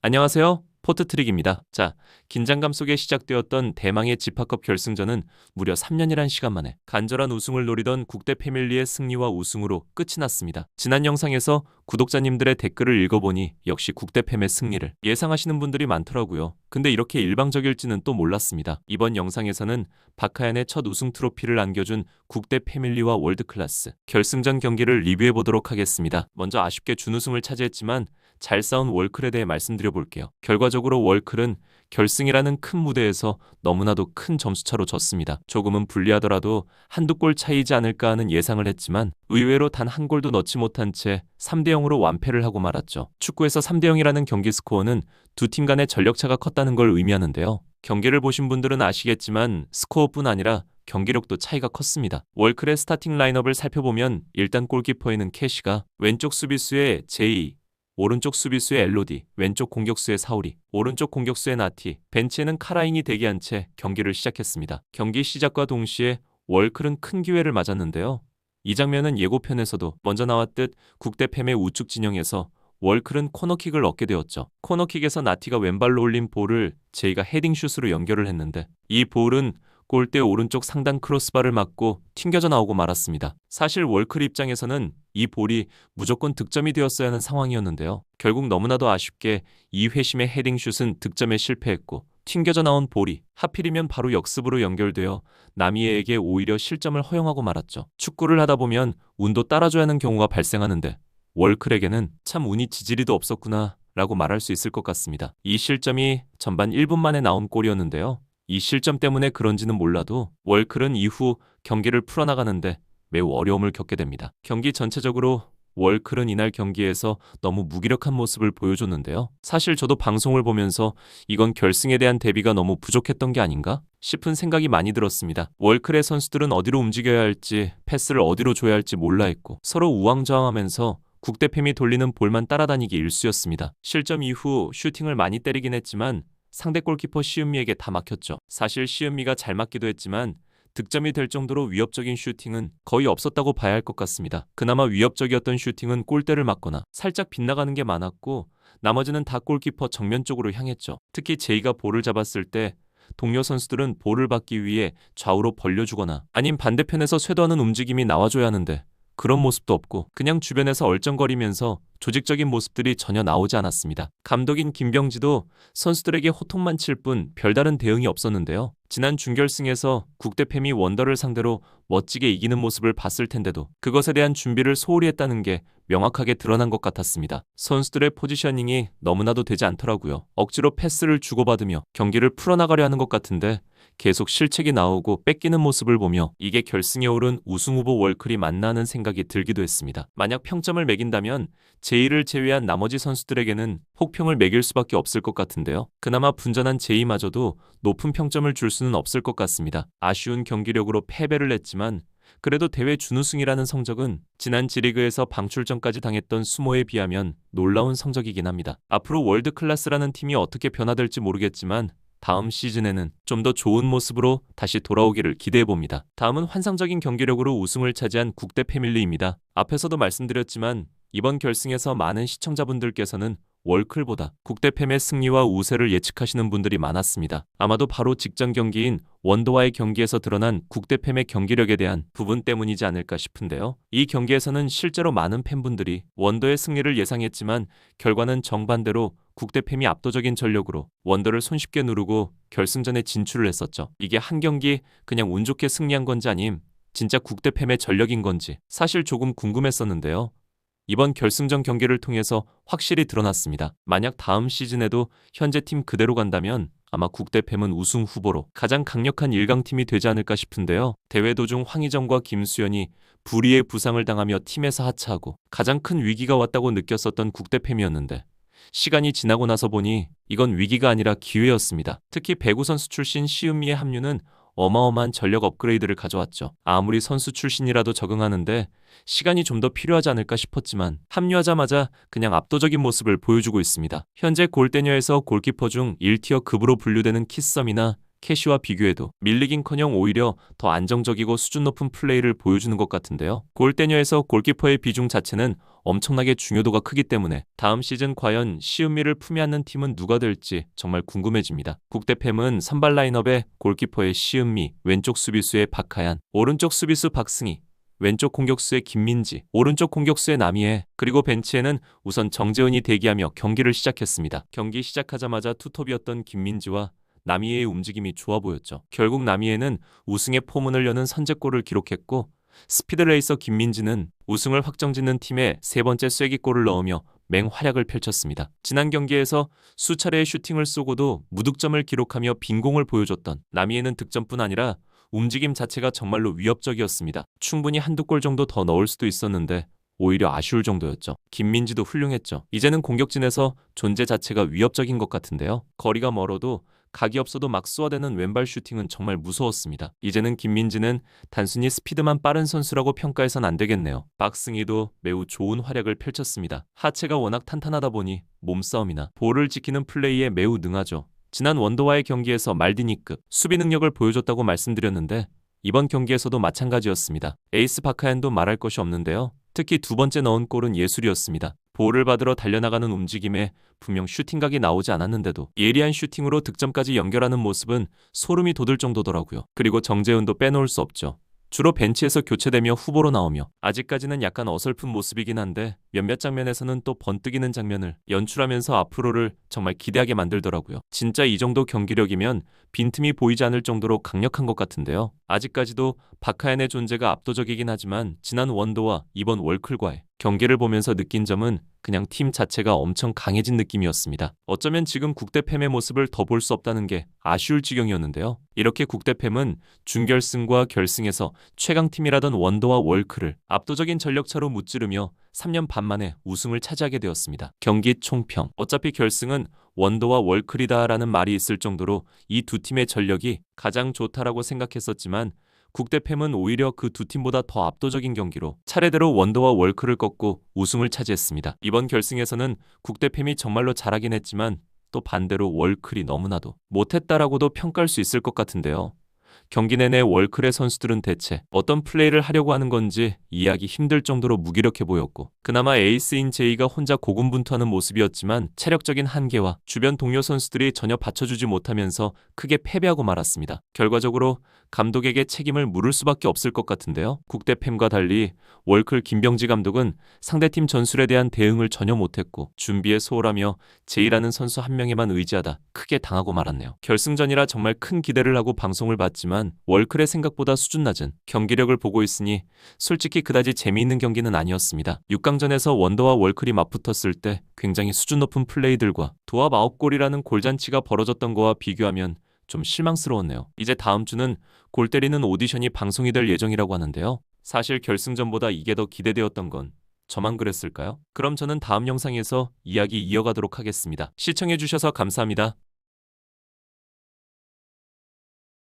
안녕하세요. 포트트릭입니다. 자, 긴장감 속에 시작되었던 대망의 지파컵 결승전은 무려 3년이란 시간 만에 간절한 우승을 노리던 국대 패밀리의 승리와 우승으로 끝이 났습니다. 지난 영상에서 구독자님들의 댓글을 읽어보니 역시 국대 패의 승리를 예상하시는 분들이 많더라고요. 근데 이렇게 일방적일지는 또 몰랐습니다. 이번 영상에서는 박하연의 첫 우승 트로피를 안겨준 국대 패밀리와 월드클래스 결승전 경기를 리뷰해보도록 하겠습니다. 먼저 아쉽게 준우승을 차지했지만 잘 싸운 월클에 대해 말씀드려 볼게요. 결과적으로 월클은 결승이라는 큰 무대에서 너무나도 큰 점수차로 졌습니다. 조금은 불리하더라도 한두 골 차이지 않을까 하는 예상을 했지만 의외로 단 한 골도 넣지 못한 채 3대 0으로 완패를 하고 말았죠. 축구에서 3대 0이라는 경기 스코어는 두 팀 간의 전력차가 컸다는 걸 의미하는데요. 경기를 보신 분들은 아시겠지만 스코어뿐 아니라 경기력도 차이가 컸습니다. 월클의 스타팅 라인업을 살펴보면 일단 골키퍼에는 캐시가, 왼쪽 수비수의 제이, 오른쪽 수비수의 엘로디, 왼쪽 공격수의 사우리, 오른쪽 공격수의 나티, 벤치에는 카라인이 대기한 채 경기를 시작했습니다. 경기 시작과 동시에 월클은 큰 기회를 맞았는데요. 이 장면은 예고편에서도 먼저 나왔듯 국대 패의 우측 진영에서 월클은 코너킥을 얻게 되었죠. 코너킥에서 나티가 왼발로 올린 볼을 제이가 헤딩슛으로 연결을 했는데 이 볼은 골대 오른쪽 상단 크로스바를 맞고 튕겨져 나오고 말았습니다. 사실 월클 입장에서는 이 볼이 무조건 득점이 되었어야 하는 상황이었는데요. 결국 너무나도 아쉽게 이 회심의 헤딩슛은 득점에 실패했고 튕겨져 나온 볼이 하필이면 바로 역습으로 연결되어 남이에게 오히려 실점을 허용하고 말았죠. 축구를 하다 보면 운도 따라줘야 하는 경우가 발생하는데 월클에게는 참 운이 지지리도 없었구나 라고 말할 수 있을 것 같습니다. 이 실점이 전반 1분 만에 나온 골이었는데요. 이 실점 때문에 그런지는 몰라도 월클은 이후 경기를 풀어나가는데 매우 어려움을 겪게 됩니다. 경기 전체적으로 월클은 이날 경기에서 너무 무기력한 모습을 보여줬는데요. 사실 저도 방송을 보면서 이건 결승에 대한 대비가 너무 부족했던 게 아닌가 싶은 생각이 많이 들었습니다. 월클의 선수들은 어디로 움직여야 할지, 패스를 어디로 줘야 할지 몰라 했고 서로 우왕좌왕하면서 국대팸이 돌리는 볼만 따라다니기 일쑤였습니다. 실점 이후 슈팅을 많이 때리긴 했지만 상대 골키퍼 시은미에게 다 막혔죠. 사실 시은미가 잘 맞기도 했지만 득점이 될 정도로 위협적인 슈팅은 거의 없었다고 봐야 할 것 같습니다. 그나마 위협적이었던 슈팅은 골대를 맞거나 살짝 빗나가는 게 많았고 나머지는 다 골키퍼 정면 쪽으로 향했죠. 특히 제이가 볼을 잡았을 때 동료 선수들은 볼을 받기 위해 좌우로 벌려주거나 아님 반대편에서 쇄도하는 움직임이 나와줘야 하는데 그런 모습도 없고 그냥 주변에서 얼쩡거리면서 조직적인 모습들이 전혀 나오지 않았습니다. 감독인 김병지도 선수들에게 호통만 칠 뿐 별다른 대응이 없었는데요. 지난 준결승에서 국대팸이 원더를 상대로 멋지게 이기는 모습을 봤을 텐데도 그것에 대한 준비를 소홀히 했다는 게 명확하게 드러난 것 같았습니다. 선수들의 포지셔닝이 너무나도 되지 않더라고요. 억지로 패스를 주고받으며 경기를 풀어나가려 하는 것 같은데 계속 실책이 나오고 뺏기는 모습을 보며 이게 결승에 오른 우승 후보 월클이 맞나 하는 생각이 들기도 했습니다. 만약 평점을 매긴다면 제이를 제외한 나머지 선수들에게는 혹평을 매길 수밖에 없을 것 같은데요. 그나마 분전한 제이마저도 높은 평점을 줄 수는 없을 것 같습니다. 아쉬운 경기력으로 패배를 했지만 그래도 대회 준우승이라는 성적은 지난 G리그에서 방출전까지 당했던 수모에 비하면 놀라운 성적이긴 합니다. 앞으로 월드클래스라는 팀이 어떻게 변화될지 모르겠지만 다음 시즌에는 좀 더 좋은 모습으로 다시 돌아오기를 기대해봅니다. 다음은 환상적인 경기력으로 우승을 차지한 국대 패밀리입니다. 앞에서도 말씀드렸지만 이번 결승에서 많은 시청자분들께서는 월클보다 국대팸의 승리와 우세를 예측하시는 분들이 많았습니다. 아마도 바로 직전 경기인 원더와의 경기에서 드러난 국대팸의 경기력에 대한 부분 때문이지 않을까 싶은데요. 이 경기에서는 실제로 많은 팬분들이 원더의 승리를 예상했지만 결과는 정반대로 국대팸이 압도적인 전력으로 원더를 손쉽게 누르고 결승전에 진출을 했었죠. 이게 한 경기 그냥 운 좋게 승리한 건지 아님 진짜 국대팸의 전력인 건지 사실 조금 궁금했었는데요. 이번 결승전 경기를 통해서 확실히 드러났습니다. 만약 다음 시즌에도 현재 팀 그대로 간다면 아마 국대팸은 우승 후보로 가장 강력한 1강팀이 되지 않을까 싶은데요. 대회 도중 황희정과 김수현이 불의의 부상을 당하며 팀에서 하차하고 가장 큰 위기가 왔다고 느꼈었던 국대팸이었는데 시간이 지나고 나서 보니 이건 위기가 아니라 기회였습니다. 특히 배구 선수 출신 시은미의 합류는 어마어마한 전력 업그레이드를 가져왔죠. 아무리 선수 출신이라도 적응하는데 시간이 좀 더 필요하지 않을까 싶었지만 합류하자마자 그냥 압도적인 모습을 보여주고 있습니다. 현재 골대녀에서 골키퍼 중 1티어 급으로 분류되는 키썸이나 캐시와 비교해도 밀리긴커녕 오히려 더 안정적이고 수준 높은 플레이를 보여주는 것 같은데요. 골대녀에서 골키퍼의 비중 자체는 엄청나게 중요도가 크기 때문에 다음 시즌 과연 시은미를 품에 안는 팀은 누가 될지 정말 궁금해집니다. 국대팸은 선발 라인업에 골키퍼의 시은미, 왼쪽 수비수의 박하얀, 오른쪽 수비수 박승희, 왼쪽 공격수의 김민지, 오른쪽 공격수의 남희애, 그리고 벤치에는 우선 정재은이 대기하며 경기를 시작했습니다. 경기 시작하자마자 투톱이었던 김민지와 남희애의 움직임이 좋아 보였죠. 결국 남희애는 우승의 포문을 여는 선제골을 기록했고 스피드레이서 김민지는 우승을 확정짓는 팀의 세 번째 쐐기골을 넣으며 맹활약을 펼쳤습니다. 지난 경기에서 수차례의 슈팅을 쏘고도 무득점을 기록하며 빈공을 보여줬던 남희애는 득점뿐 아니라 움직임 자체가 정말로 위협적이었습니다. 충분히 한두 골 정도 더 넣을 수도 있었는데 오히려 아쉬울 정도였죠. 김민지도 훌륭했죠. 이제는 공격진에서 존재 자체가 위협적인 것 같은데요. 거리가 멀어도 각이 없어도 막 쏘아대는 왼발 슈팅은 정말 무서웠습니다. 이제는 김민지는 단순히 스피드만 빠른 선수라고 평가해선 안 되겠네요. 박승희도 매우 좋은 활약을 펼쳤습니다. 하체가 워낙 탄탄하다 보니 몸싸움이나 볼을 지키는 플레이에 매우 능하죠. 지난 원더와의 경기에서 말디니급 수비 능력을 보여줬다고 말씀드렸는데 이번 경기에서도 마찬가지였습니다. 에이스 박하얀도 말할 것이 없는데요. 특히 두 번째 넣은 골은 예술이었습니다. 볼을 받으러 달려나가는 움직임에 분명 슈팅각이 나오지 않았는데도 예리한 슈팅으로 득점까지 연결하는 모습은 소름이 돋을 정도더라고요. 그리고 정재은도 빼놓을 수 없죠. 주로 벤치에서 교체되며 후보로 나오며 아직까지는 약간 어설픈 모습이긴 한데 몇몇 장면에서는 또 번뜩이는 장면을 연출하면서 앞으로를 정말 기대하게 만들더라고요. 진짜 이 정도 경기력이면 빈틈이 보이지 않을 정도로 강력한 것 같은데요. 아직까지도 박하얀의 존재가 압도적이긴 하지만 지난 원도와 이번 월클과의 경기를 보면서 느낀 점은 그냥 팀 자체가 엄청 강해진 느낌이었습니다. 어쩌면 지금 국대팸의 모습을 더 볼 수 없다는 게 아쉬울 지경이었는데요. 이렇게 국대팸은 준결승과 결승에서 최강팀이라던 원더와 월클을 압도적인 전력차로 무찌르며 3년 반 만에 우승을 차지하게 되었습니다. 경기 총평. 어차피 결승은 원더와 월클이다라는 말이 있을 정도로 이 두 팀의 전력이 가장 좋다라고 생각했었지만 국대팸은 오히려 그 두 팀보다 더 압도적인 경기로 차례대로 원더와 월클을 꺾고 우승을 차지했습니다. 이번 결승에서는 국대팸이 정말로 잘하긴 했지만 또 반대로 월클이 너무나도 못했다라고도 평가할 수 있을 것 같은데요. 경기 내내 월클의 선수들은 대체 어떤 플레이를 하려고 하는 건지 이해하기 힘들 정도로 무기력해 보였고 그나마 에이스인 제이가 혼자 고군분투하는 모습이었지만 체력적인 한계와 주변 동료 선수들이 전혀 받쳐주지 못하면서 크게 패배하고 말았습니다. 결과적으로 감독에게 책임을 물을 수밖에 없을 것 같은데요. 국대팸과 달리 월클 김병지 감독은 상대팀 전술에 대한 대응을 전혀 못했고 준비에 소홀하며 제이라는 선수 한 명에만 의지하다 크게 당하고 말았네요. 결승전이라 정말 큰 기대를 하고 방송을 봤지만 월클의 생각보다 수준 낮은 경기력을 보고 있으니 솔직히 그다지 재미있는 경기는 아니었습니다. 6강전에서 원더와 월클이 맞붙었을 때 굉장히 수준 높은 플레이들과 도합 9골이라는 골잔치가 벌어졌던 거와 비교하면 좀 실망스러웠네요. 이제 다음 주는 골 때리는 오디션이 방송이 될 예정이라고 하는데요. 사실 결승전보다 이게 더 기대되었던 건 저만 그랬을까요? 그럼 저는 다음 영상에서 이야기 이어가도록 하겠습니다. 시청해주셔서 감사합니다.